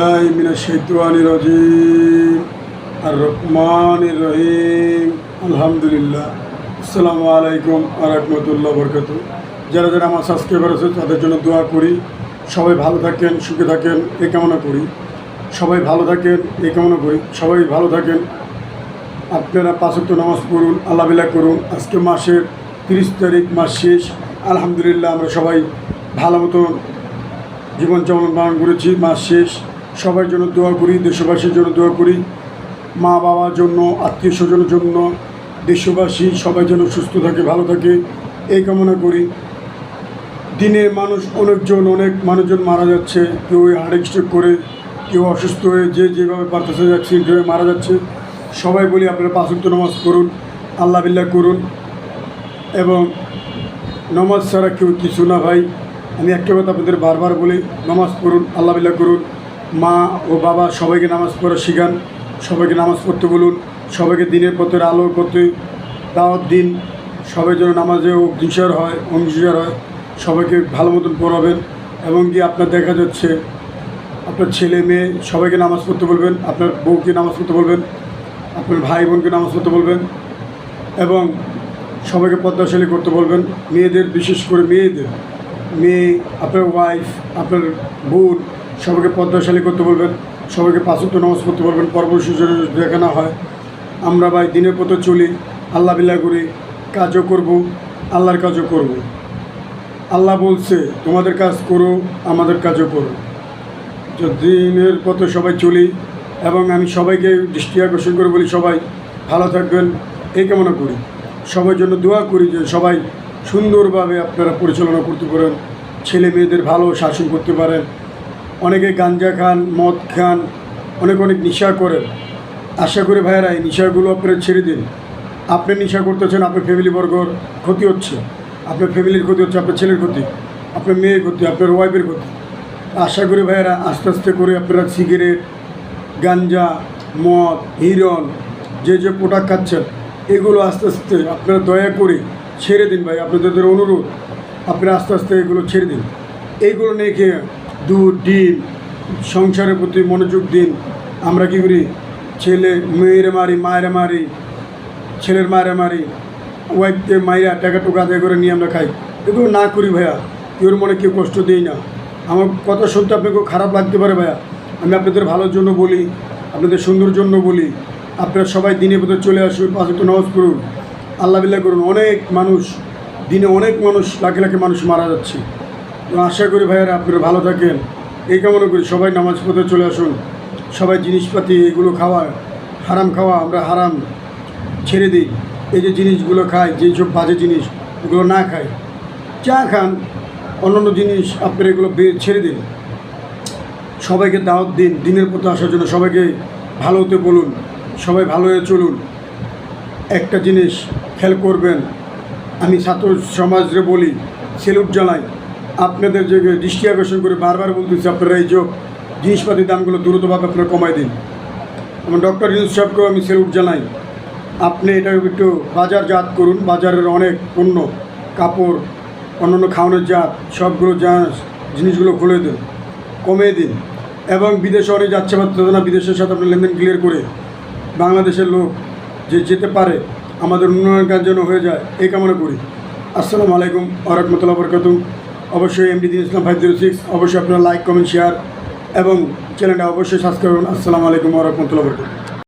বিল্লাহি মিনাশ শাইতানির রাজিম আর রহমানির রহিম আলহামদুলিল্লাহ। আসসালামু আলাইকুম ওয়া রাহমাতুল্লাহি ওয়া বারাকাতুহু। যারা যারা আমার সাবস্ক্রাইবার আছে তাদের জন্য দোয়া করি, সবাই ভালো থাকেন, সুখে থাকেন এই কামনা করি। সবাই ভালো থাকেন এই কামনা করি। সবাই ভালো থাকেন। আপনারা 5 ওয়াক্ত নামাজ পড়ুন, আল্লাহ বিল্লাহ করুন। আজকে মাসের 30 তারিখ, মাস শেষ। আলহামদুলিল্লাহ আমরা সবাই ভালো মতো জীবনযাপন পালন করেছি। মাস শেষ। সবার জন্য দোয়া করি, দেশবাসীর জন্য দোয়া করি, মা বাবার জন্য, আত্মীয় স্বজনের জন্য, দেশবাসী সবাই যেন সুস্থ থাকে, ভালো থাকে এই কামনা করি। দিনে অনেক মানুষজন মারা যাচ্ছে, কেউ হার্ট স্ট্রোক করে, কেউ অসুস্থ হয়ে যে যেভাবে পারতেছে অ্যাক্সিডেন্ট হয়ে মারা যাচ্ছে। সবাই বলি আপনারা 5 ওয়াক্ত নামাজ পড়ুন, আল্লাহ বিল্লাহ করুন, এবং নামাজ ছাড়া কেউ কিছু না ভাই। আমি একটা কথা আপনাদের বারবার বলি, নামাজ পড়ুন, আল্লাহ বিল্লাহ করুন। মা ও বাবা সবাইকে নামাজ পড়া শিখান, সবাইকে নামাজ পড়তে বলুন, সবাইকে দিনের পথের আলোর পথে দাওয়াত দিন। সবাই যেন নামাজে অংশীদার হয়। সবাইকে ভালো মতন পড়াবেন, এবং কি আপনার দেখা যাচ্ছে আপনার ছেলে মেয়ে সবাইকে নামাজ পড়তে বলবেন, আপনার বউকে নামাজ পড়তে বলবেন, আপনার ভাই বোনকে নামাজ পড়তে বলবেন, এবং সবাইকে পদ্মাশালী করতে বলবেন। মেয়েদের, বিশেষ করে মেয়ে, আপনার ওয়াইফ, আপনার বোন সবাইকে পদ্মাশালী করতে বলবেন, সবাইকে 5 ওয়াক্ত নামাজ পড়তে বলবেন। পরবর্তী দেখানো হয় আমরা ভাই দিনের পথে চলি, আল্লাহ বিল্লাহ করি, কাজও করব, আল্লাহর কাজও করব। আল্লাহ বলছে তোমাদের কাজ করো, আমাদের কাজও করো। তো দিনের পথে সবাই চলি, এবং আমি সবাইকে দৃষ্টি আকর্ষণ করে বলি সবাই ভালো থাকবেন এই কামনা করি। সবার জন্য দোয়া করি যে সবাই সুন্দরভাবে আপনারা পরিচালনা করতে পারেন, ছেলে মেয়েদের ভালো শাসন করতে পারেন। অনেকে গাঞ্জা খান, মদ খান, অনেক নেশা করেন। আশা করি ভাইয়েরা এই নেশাগুলো আপনারা ছেড়ে দিন। আপনি নেশা করতেছেন, আপনার ফ্যামিলিবর্গর ক্ষতি হচ্ছে, আপনার ফ্যামিলির ক্ষতি হচ্ছে, আপনার ছেলের ক্ষতি, আপনার মেয়ের ক্ষতি, আপনার ওয়াইফের ক্ষতি। আশা করি ভাইয়েরা আস্তে আস্তে করে আপনারা সিগারেট, গাঞ্জা, মদ, হিরন, যে প্রোডাক্ট খাচ্ছেন এগুলো আস্তে আস্তে আপনারা দয়া করে ছেড়ে দিন ভাই। আপনাদের অনুরোধ, আপনারা আস্তে আস্তে এগুলো ছেড়ে দিন। এইগুলো নিয়ে খেয়ে দুধ, ডিম, সংসারের প্রতি মনোযোগ দিন। আমরা কী করি, ছেলে মেয়েরা মারি, মায়েরা মারি, ছেলের মায়েরা মারি, ওয়াইফকে মাইরা টাকা টুকা আদায় করে নিয়ে আমরা খাই। এগুলো না করি ভাইয়া, কেউর মনে কেউ কষ্ট দিই না। আমার কথা শুনতে আপনাকে খারাপ লাগতে পারে ভাইয়া, আমি আপনাদের ভালোর জন্য বলি, আপনাদের সুন্দর জন্য বলি। আপনারা সবাই দিনের পথে চলে আসুন, 5 ওয়াক্ত নামাজ পড়ুন, আল্লাহ বিল্লাহ করুন। দিনে অনেক মানুষ, লাখে লাখে মানুষ মারা যাচ্ছে। তো আশা করি ভাইয়ারা আপনারা ভালো থাকেন এই কামনা করি। সবাই নামাজ পড়তে চলে আসুন। সবাই জিনিসপাতি এগুলো খাওয়া, হারাম খাওয়া আমরা হারাম ছেড়ে দিই। এই যে জিনিসগুলো খাই, যেসব বাজে জিনিস ওগুলো না খাই, চা খান, অন্যান্য জিনিস আপনারা এগুলো ছেড়ে দিন। সবাইকে দাওয়াত দিন দিনের পথে আসার জন্য, সবাইকে ভালো হতে বলুন, সবাই ভালো হয়ে চলুন। একটা জিনিস খেয়াল করবেন, আমি ছাত্র সমাজে বলি, সেলুট জানাই আপনাদের যে দৃষ্টি আকর্ষণ করে বারবার বলতেছি, আপনারা এই যে জিনিসপাতির দামগুলো দ্রুতভাবে আপনারা কমাই দিন। আমার ডক্টর ইউনুস সাহেবকেও আমি সেলুট জানাই। আপনি এটা একটু বাজারজাত করুন, বাজারের অনেক পণ্য, কাপড়, অন্যান্য খাওয়ানোর জাত সবগুলো জিনিসগুলো খুলে দিন, কমিয়ে দিন। এবং বিদেশে অনেক যাচ্ছে পারতেছে না, বিদেশের সাথে আপনার লেনদেন ক্লিয়ার করে বাংলাদেশের লোক যে যেতে পারে, আমাদের উন্নয়ন কাজ যেন হয়ে যায় এই কামনা করি। আসসালামু আলাইকুম ওয়া রাহমাতুল্লাহি ওয়া বারাকাতুহু। অবশ্যই এমডি দীন ইসলাম 506 অবশ্যই আপনারা লাইক, কমেন্ট, শেয়ার এবং চ্যানেলটা অবশ্যই সাবস্ক্রাইব করুন। আসসালামু আলাইকুম ওয়া রাহমাতুল্লাহি ওয়া বারাকাতুহু।